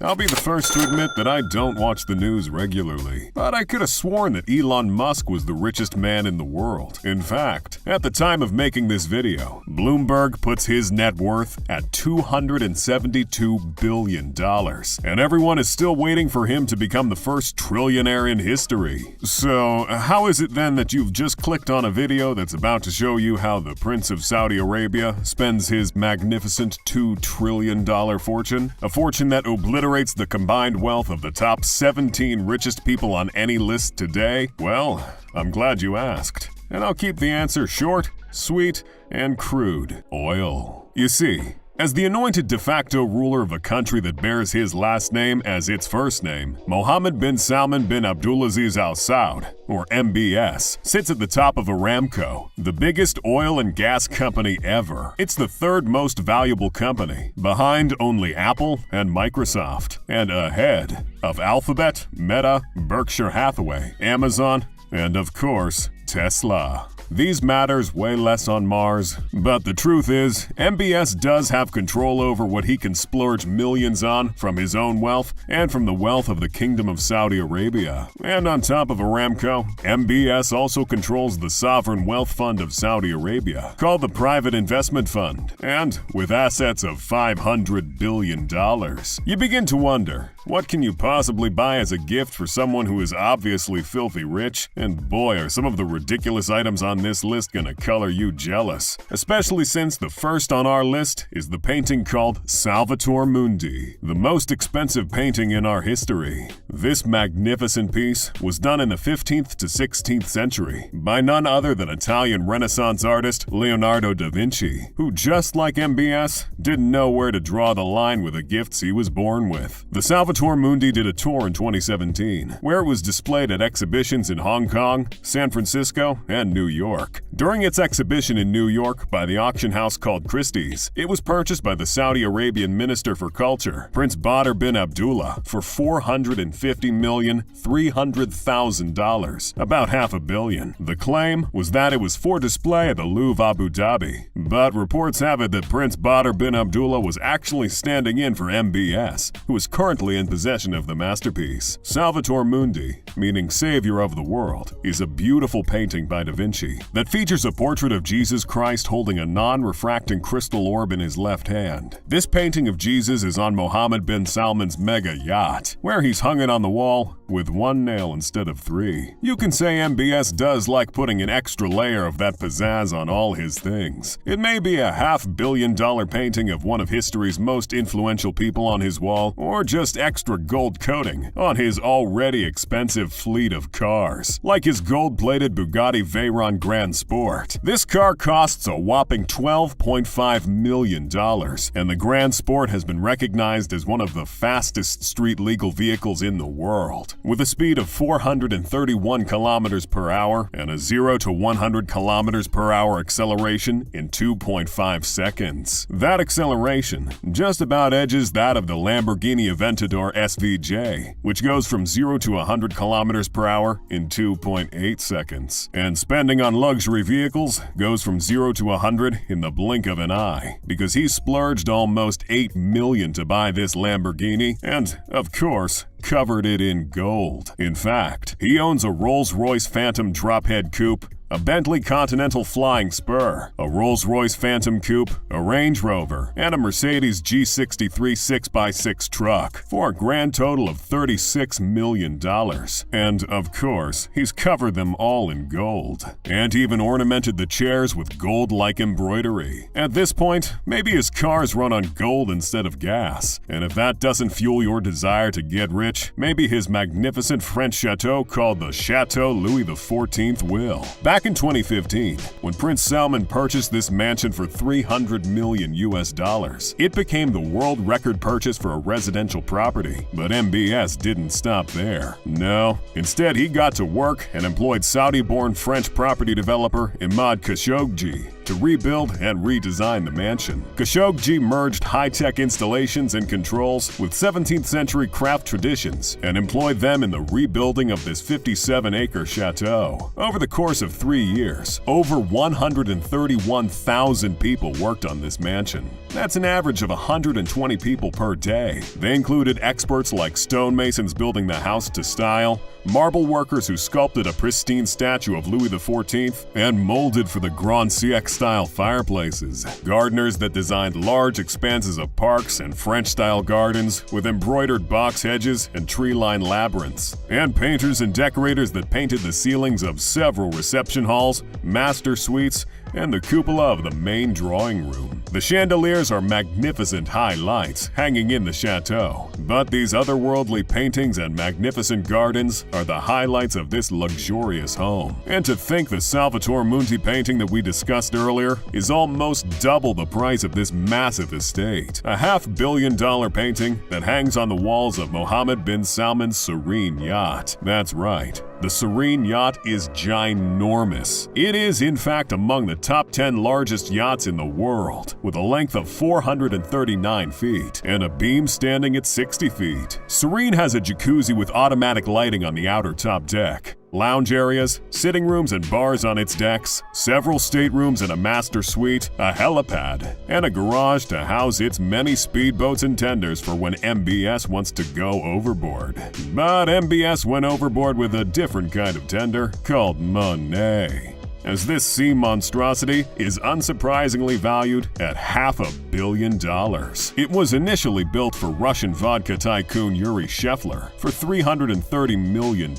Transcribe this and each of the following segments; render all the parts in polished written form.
I'll be the first to admit that I don't watch the news regularly, but I could have sworn that Elon Musk was the richest man in the world. In fact, at the time of making this video, Bloomberg puts his net worth at $272 billion, and everyone is still waiting for him to become the first trillionaire in history. So, how is it then that you've just clicked on a video that's about to show you how the Prince of Saudi Arabia spends his magnificent $2 trillion fortune? A fortune that obliterates the combined wealth of the top 17 richest people on any list today? Well, I'm glad you asked. And I'll keep the answer short, sweet, and crude. Oil. You see, as the anointed de facto ruler of a country that bears his last name as its first name, Mohammed bin Salman bin Abdulaziz Al Saud, or MBS, sits at the top of Aramco, the biggest oil and gas company ever. It's the third most valuable company, behind only Apple and Microsoft, and ahead of Alphabet, Meta, Berkshire Hathaway, Amazon, and of course, Tesla. These matters way less on Mars, but the truth is, MBS does have control over what he can splurge millions on from his own wealth and from the wealth of the Kingdom of Saudi Arabia. And on top of Aramco, MBS also controls the sovereign wealth fund of Saudi Arabia, called the Private Investment Fund, and with assets of $500 billion. You begin to wonder, what can you possibly buy as a gift for someone who is obviously filthy rich? And boy, are some of the ridiculous items on this list gonna color you jealous. Especially since the first on our list is the painting called Salvator Mundi, the most expensive painting in our history. This magnificent piece was done in the 15th to 16th century by none other than Italian Renaissance artist Leonardo da Vinci, who just like MBS, didn't know where to draw the line with the gifts he was born with. The Salvator Mundi did a tour in 2017, where it was displayed at exhibitions in Hong Kong, San Francisco, and New York. During its exhibition in New York by the auction house called Christie's, it was purchased by the Saudi Arabian Minister for Culture, Prince Badr bin Abdullah, for $450,300,000, about $500 million. The claim was that it was for display at the Louvre Abu Dhabi, but reports have it that Prince Badr bin Abdullah was actually standing in for MBS, who is currently in possession of the masterpiece. Salvator Mundi, meaning Savior of the World, is a beautiful painting by Da Vinci that features a portrait of Jesus Christ holding a non-refracting crystal orb in his left hand. This painting of Jesus is on Mohammed bin Salman's mega yacht, where he's hung it on the wall with one nail instead of three. You can say MBS does like putting an extra layer of that pizzazz on all his things. It may be a $500 million painting of one of history's most influential people on his wall, or just extra gold coating on his already expensive fleet of cars, like his gold-plated Bugatti Veyron Grand Sport. This car costs a whopping $12.5 million, and the Grand Sport has been recognized as one of the fastest street-legal vehicles in the world, with a speed of 431 kilometers per hour and a 0 to 100 kilometers per hour acceleration in 2.5 seconds. That acceleration just about edges that of the Lamborghini Aventador SVJ, which goes from 0 to 100 kilometers per hour in 2.8 seconds. And spending on luxury vehicles goes from 0 to 100 in the blink of an eye, because he splurged almost $8 million to buy this Lamborghini and, of course, covered it in gold. In fact, he owns a Rolls-Royce Phantom drophead coupe, a Bentley Continental Flying Spur, a Rolls-Royce Phantom Coupe, a Range Rover, and a Mercedes G63 6x6 truck, for a grand total of $36 million. And, of course, he's covered them all in gold, and even ornamented the chairs with gold-like embroidery. At this point, maybe his cars run on gold instead of gas, and if that doesn't fuel your desire to get rich, maybe his magnificent French chateau called the Chateau Louis XIV will. Back in 2015, when Prince Salman purchased this mansion for $300 million, it became the world record purchase for a residential property. But MBS didn't stop there. No, instead he got to work and employed Saudi-born French property developer Imad Khashoggi to rebuild and redesign the mansion. Khashoggi merged high-tech installations and controls with 17th century craft traditions and employed them in the rebuilding of this 57-acre chateau. Over the course of 3 years, over 131,000 people worked on this mansion. That's an average of 120 people per day. They included experts like stonemasons building the house to style, marble workers who sculpted a pristine statue of Louis XIV and molded for the Grand Siècle-style fireplaces, gardeners that designed large expanses of parks and French-style gardens with embroidered box hedges and tree-lined labyrinths, and painters and decorators that painted the ceilings of several reception halls, master suites, and the cupola of the main drawing room. The chandeliers are magnificent high lights hanging in the chateau, but these otherworldly paintings and magnificent gardens are the highlights of this luxurious home. And to think the Salvator Mundi painting that we discussed earlier is almost double the price of this massive estate. A $500 million painting that hangs on the walls of Mohammed bin Salman's serene yacht. That's right. The serene yacht is ginormous. It is, in fact, among the top 10 largest yachts in the world, with a length of 439 feet and a beam standing at 60 feet. Serene has a jacuzzi with automatic lighting on the outer top deck, lounge areas, sitting rooms and bars on its decks, several staterooms and a master suite, a helipad, and a garage to house its many speedboats and tenders for when MBS wants to go overboard. But MBS went overboard with a different kind of tender called Monet, as this sea monstrosity is unsurprisingly valued at $500 million. It was initially built for Russian vodka tycoon Yuri Shefler for $330 million,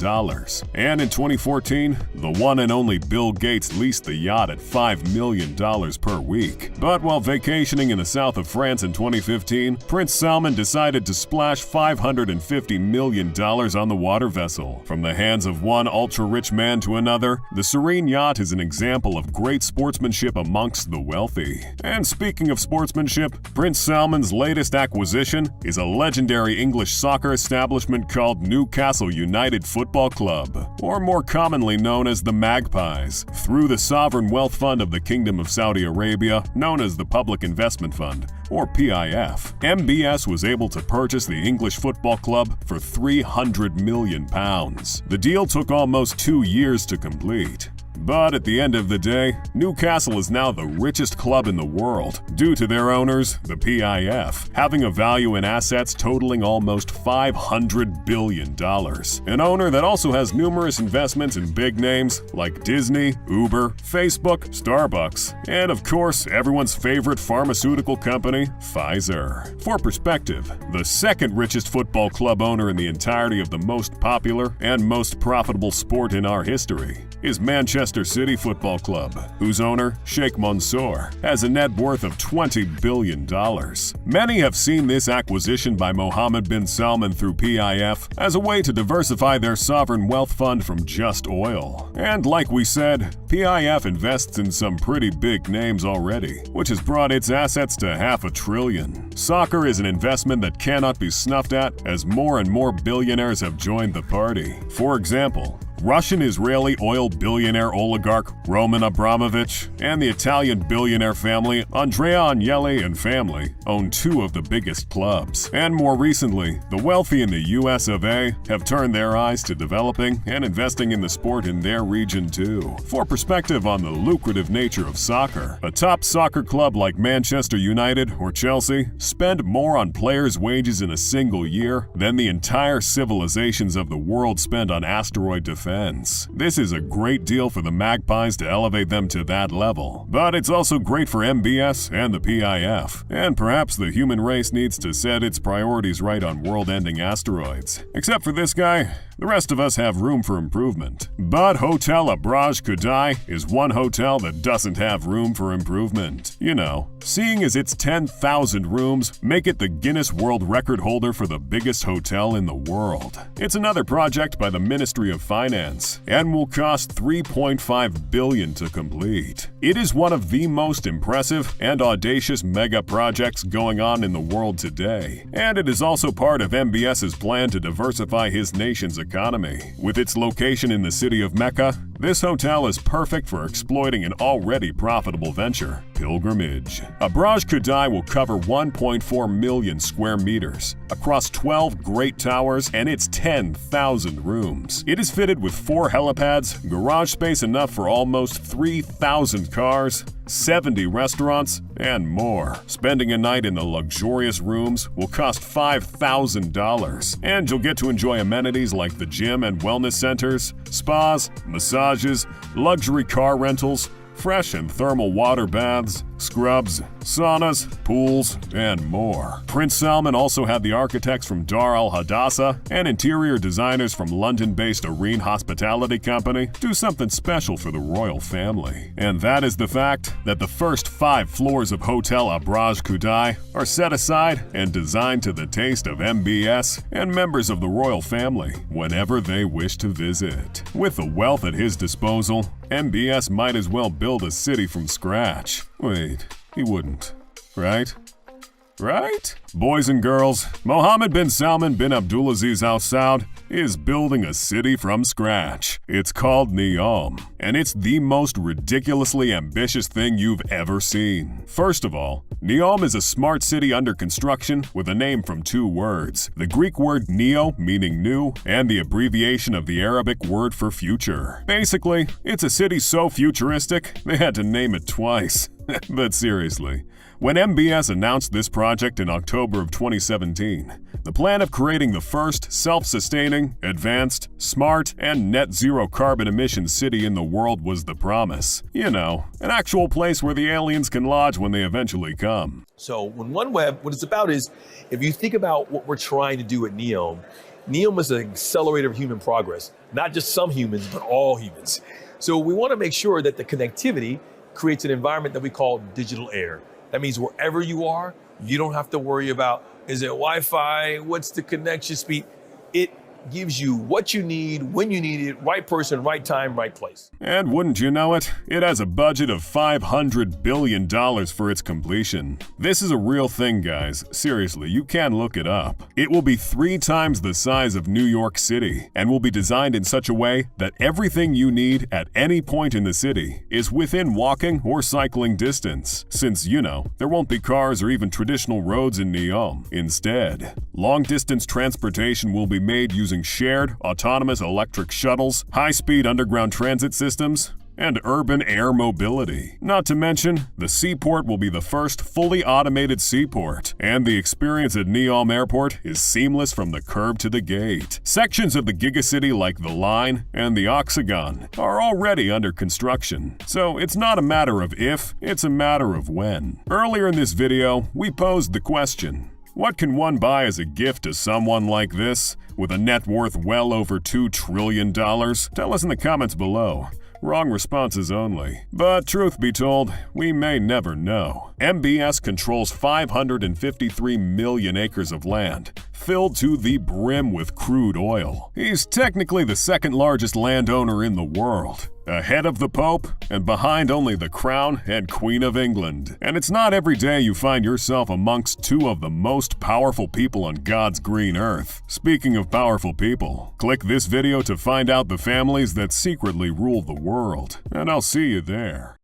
and in 2014, the one and only Bill Gates leased the yacht at $5 million per week. But while vacationing in the south of France in 2015, Prince Salman decided to splash $550 million on the water vessel. From the hands of one ultra-rich man to another, the Serene yacht is an example of great sportsmanship amongst the wealthy. And speaking of sportsmanship, Prince Salman's latest acquisition is a legendary English soccer establishment called Newcastle United Football Club, or more commonly known as the Magpies, through the Sovereign Wealth Fund of the Kingdom of Saudi Arabia, known as the Public Investment Fund, or PIF. MBS was able to purchase the English football club for £300 million. The deal took almost 2 years to complete. But at the end of the day, Newcastle is now the richest club in the world, due to their owners, the PIF, having a value in assets totaling almost $500 billion. An owner that also has numerous investments in big names like Disney, Uber, Facebook, Starbucks, and of course, everyone's favorite pharmaceutical company, Pfizer. For perspective, the second richest football club owner in the entirety of the most popular and most profitable sport in our history is Manchester City Football Club, whose owner, Sheikh Mansour, has a net worth of $20 billion. Many have seen this acquisition by Mohammed bin Salman through PIF as a way to diversify their sovereign wealth fund from just oil. And like we said, PIF invests in some pretty big names already, which has brought its assets to $500 billion. Soccer is an investment that cannot be snuffed at, as more and more billionaires have joined the party. For example, Russian-Israeli oil billionaire oligarch Roman Abramovich and the Italian billionaire family Andrea Agnelli and family own 2 of the biggest clubs. And more recently, the wealthy in the US of A have turned their eyes to developing and investing in the sport in their region too. For perspective on the lucrative nature of soccer, a top soccer club like Manchester United or Chelsea spend more on players' wages in a single year than the entire civilizations of the world spend on asteroid defense. This is a great deal for the Magpies to elevate them to that level, but it's also great for MBS and the PIF, and perhaps the human race needs to set its priorities right on world-ending asteroids. Except for this guy, the rest of us have room for improvement. But Hotel Abraj Khudai is one hotel that doesn't have room for improvement. You know, seeing as its 10,000 rooms make it the Guinness World Record holder for the biggest hotel in the world. It's another project by the Ministry of Finance and will cost $3.5 billion to complete. It is one of the most impressive and audacious mega projects going on in the world today, and it is also part of MBS's plan to diversify his nation's economy. With its location in the city of Mecca, This hotel is perfect for exploiting an already profitable venture, pilgrimage. Abraj Khudai will cover 1.4 million square meters across 12 great towers and its 10,000 rooms. It is fitted with 4 helipads, garage space enough for almost 3,000 cars, 70 restaurants, and more. Spending a night in the luxurious rooms will cost $5,000, and you'll get to enjoy amenities like the gym and wellness centers, spas, massages, luxury car rentals, fresh and thermal water baths, scrubs, saunas, pools, and more. Prince Salman also had the architects from Dar Al Hadassah and interior designers from London-based Arene Hospitality Company do something special for the royal family. And that is the fact that the first 5 floors of Hotel Abraj Khudai are set aside and designed to the taste of MBS and members of the royal family whenever they wish to visit. With the wealth at his disposal, MBS might as well build a city from scratch. Wait, he wouldn't, right? Right? Boys and girls, Mohammed bin Salman bin Abdulaziz Al Saud is building a city from scratch. It's called Neom, and it's the most ridiculously ambitious thing you've ever seen. First of all, Neom is a smart city under construction with a name from 2 words, the Greek word neo, meaning new, and the abbreviation of the Arabic word for future. Basically, it's a city so futuristic, they had to name it twice. But seriously, when MBS announced this project in October of 2017, the plan of creating the first self-sustaining, advanced, smart, and net zero carbon emission city in the world was the promise. You know, an actual place where the aliens can lodge when they eventually come. So when OneWeb, what it's about is, if you think about what we're trying to do at Neom, Neom is an accelerator of human progress, not just some humans, but all humans. So we want to make sure that the connectivity creates an environment that we call digital air. That means wherever you are, you don't have to worry about, is it Wi-Fi? What's the connection speed? It gives you what you need, when you need it, right person, right time, right place. And wouldn't you know it, it has a budget of $500 billion for its completion. This is a real thing, guys. Seriously, you can look it up. It will be 3 times the size of New York City and will be designed in such a way that everything you need at any point in the city is within walking or cycling distance, since, you know, there won't be cars or even traditional roads in Neom. Instead, long-distance transportation will be made using shared, autonomous electric shuttles, high-speed underground transit systems, and urban air mobility. Not to mention, the seaport will be the first fully automated seaport, and the experience at Neom Airport is seamless from the curb to the gate. Sections of the gigacity like the Line and the Octagon are already under construction, so it's not a matter of if, it's a matter of when. Earlier in this video, we posed the question, what can one buy as a gift to someone like this, with a net worth well over $2 trillion? Tell us in the comments below. Wrong responses only. But truth be told, we may never know. MBS controls 553 million acres of land, filled to the brim with crude oil. He's technically the 2nd largest landowner in the world, ahead of the Pope and behind only the Crown and Queen of England. And it's not every day you find yourself amongst 2 of the most powerful people on God's green earth. Speaking of powerful people, click this video to find out the families that secretly rule the world, and I'll see you there.